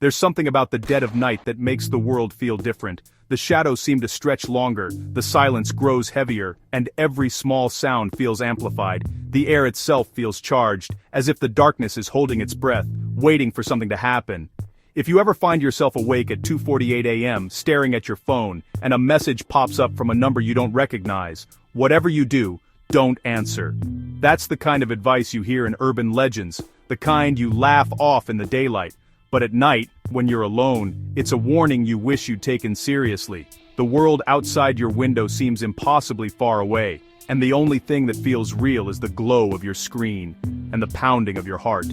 There's something about the dead of night that makes the world feel different. The shadows seem to stretch longer, the silence grows heavier, and every small sound feels amplified. The air itself feels charged, as if the darkness is holding its breath, waiting for something to happen. If you ever find yourself awake at 2:48 a.m. staring at your phone, and a message pops up from a number you don't recognize, whatever you do, don't answer. That's the kind of advice you hear in urban legends, the kind you laugh off in the daylight. But at night, when you're alone, it's a warning you wish you'd taken seriously. The world outside your window seems impossibly far away, and the only thing that feels real is the glow of your screen and the pounding of your heart.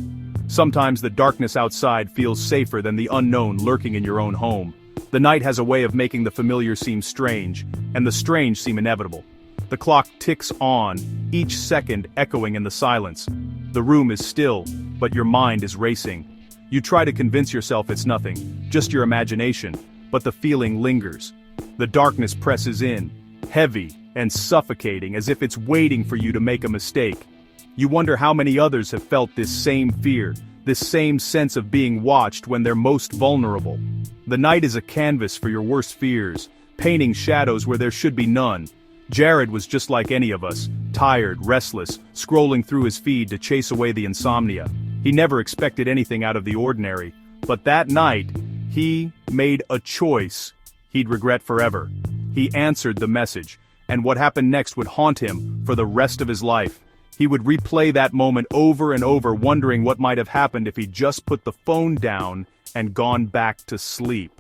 Sometimes the darkness outside feels safer than the unknown lurking in your own home. The night has a way of making the familiar seem strange, and the strange seem inevitable. The clock ticks on, each second echoing in the silence. The room is still, but your mind is racing. You try to convince yourself it's nothing, just your imagination, but the feeling lingers. The darkness presses in, heavy and suffocating, as if it's waiting for you to make a mistake. You wonder how many others have felt this same fear, this same sense of being watched when they're most vulnerable. The night is a canvas for your worst fears, painting shadows where there should be none. Jared was just like any of us, tired, restless, scrolling through his feed to chase away the insomnia. He never expected anything out of the ordinary, but that night, he made a choice he'd regret forever. He answered the message, and what happened next would haunt him for the rest of his life. He would replay that moment over and over, wondering what might have happened if he'd just put the phone down and gone back to sleep.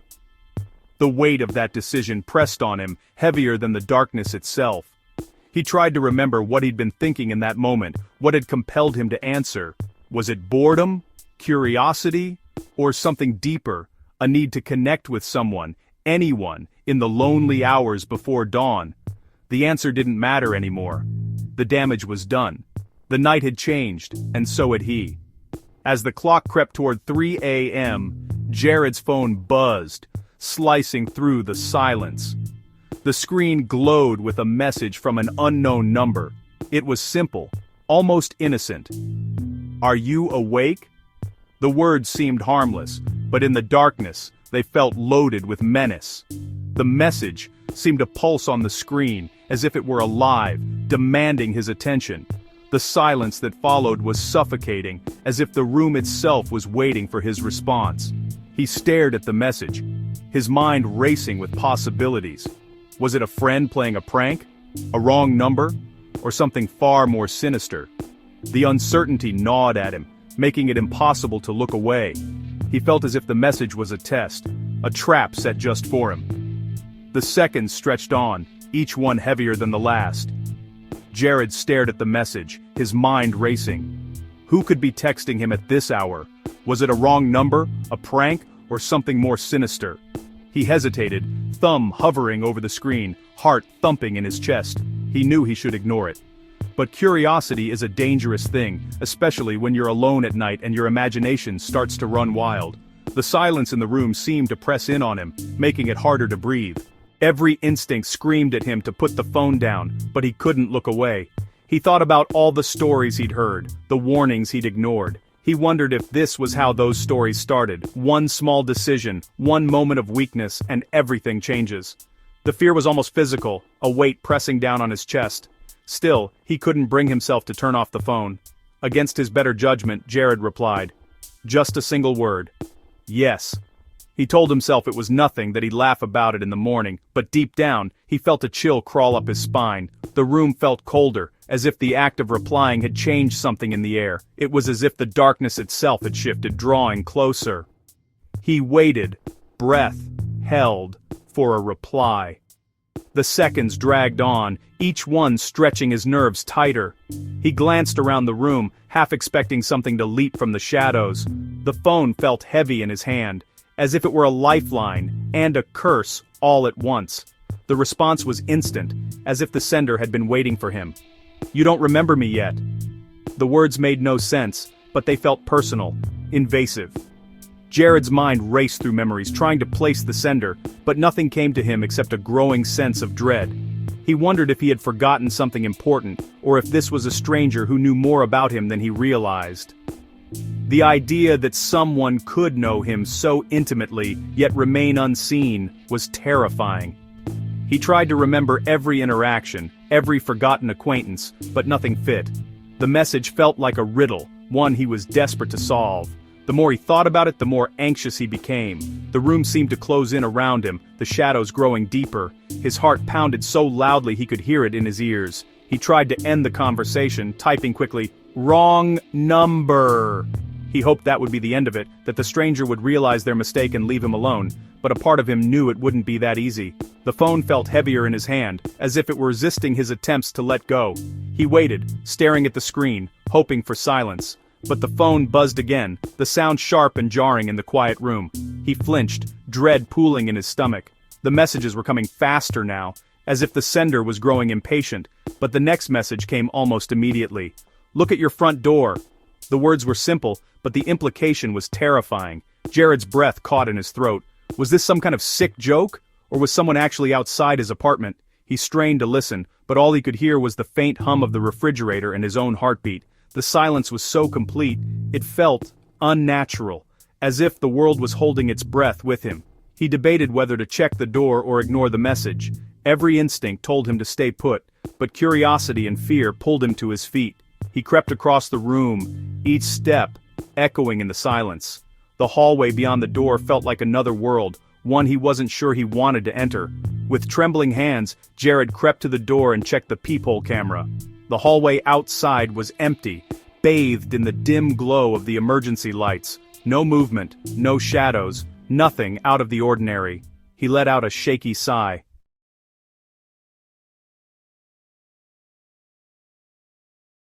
The weight of that decision pressed on him, heavier than the darkness itself. He tried to remember what he'd been thinking in that moment, what had compelled him to answer. Was it boredom, curiosity, or something deeper, a need to connect with someone, anyone, in the lonely hours before dawn? The answer didn't matter anymore. The damage was done. The night had changed, and so had he. As the clock crept toward 3 a.m., Jared's phone buzzed, slicing through the silence. The screen glowed with a message from an unknown number. It was simple, almost innocent. "Are you awake?" The words seemed harmless, but in the darkness, they felt loaded with menace. The message seemed to pulse on the screen, as if it were alive, demanding his attention. The silence that followed was suffocating, as if the room itself was waiting for his response. He stared at the message, his mind racing with possibilities. Was it a friend playing a prank? A wrong number? Or something far more sinister? The uncertainty gnawed at him, making it impossible to look away. He felt as if the message was a test, a trap set just for him. The seconds stretched on, each one heavier than the last. Jared stared at the message, his mind racing. Who could be texting him at this hour? Was it a wrong number, a prank, or something more sinister? He hesitated, thumb hovering over the screen, heart thumping in his chest. He knew he should ignore it. But curiosity is a dangerous thing, especially when you're alone at night and your imagination starts to run wild. The silence in the room seemed to press in on him, making it harder to breathe. Every instinct screamed at him to put the phone down, but he couldn't look away. He thought about all the stories he'd heard, the warnings he'd ignored. He wondered if this was how those stories started. One small decision, one moment of weakness, and everything changes. The fear was almost physical, a weight pressing down on his chest. Still, he couldn't bring himself to turn off the phone. Against his better judgment, Jared replied. Just a single word. Yes. He told himself it was nothing, that he'd laugh about it in the morning, but deep down, he felt a chill crawl up his spine. The room felt colder, as if the act of replying had changed something in the air. It was as if the darkness itself had shifted, drawing closer. He waited, breath held, for a reply. The seconds dragged on, each one stretching his nerves tighter. He glanced around the room, half expecting something to leap from the shadows. The phone felt heavy in his hand, as if it were a lifeline and a curse all at once. The response was instant, as if the sender had been waiting for him. "You don't remember me yet." The words made no sense, but they felt personal, invasive. Jared's mind raced through memories, trying to place the sender, but nothing came to him except a growing sense of dread. He wondered if he had forgotten something important, or if this was a stranger who knew more about him than he realized. The idea that someone could know him so intimately, yet remain unseen, was terrifying. He tried to remember every interaction, every forgotten acquaintance, but nothing fit. The message felt like a riddle, one he was desperate to solve. The more he thought about it, the more anxious he became. The room seemed to close in around him, the shadows growing deeper. His heart pounded so loudly he could hear it in his ears. He tried to end the conversation, typing quickly, "Wrong number." He hoped that would be the end of it, that the stranger would realize their mistake and leave him alone, but a part of him knew it wouldn't be that easy. The phone felt heavier in his hand, as if it were resisting his attempts to let go. He waited, staring at the screen, hoping for silence. But the phone buzzed again, the sound sharp and jarring in the quiet room. He flinched, dread pooling in his stomach. The messages were coming faster now, as if the sender was growing impatient, but the next message came almost immediately. "Look at your front door." The words were simple, but the implication was terrifying. Jared's breath caught in his throat. Was this some kind of sick joke? Or was someone actually outside his apartment? He strained to listen, but all he could hear was the faint hum of the refrigerator and his own heartbeat. The silence was so complete, it felt unnatural, as if the world was holding its breath with him. He debated whether to check the door or ignore the message. Every instinct told him to stay put, but curiosity and fear pulled him to his feet. He crept across the room, each step echoing in the silence. The hallway beyond the door felt like another world, one he wasn't sure he wanted to enter. With trembling hands, Jared crept to the door and checked the peephole camera. The hallway outside was empty, bathed in the dim glow of the emergency lights. No movement, no shadows, nothing out of the ordinary. He let out a shaky sigh.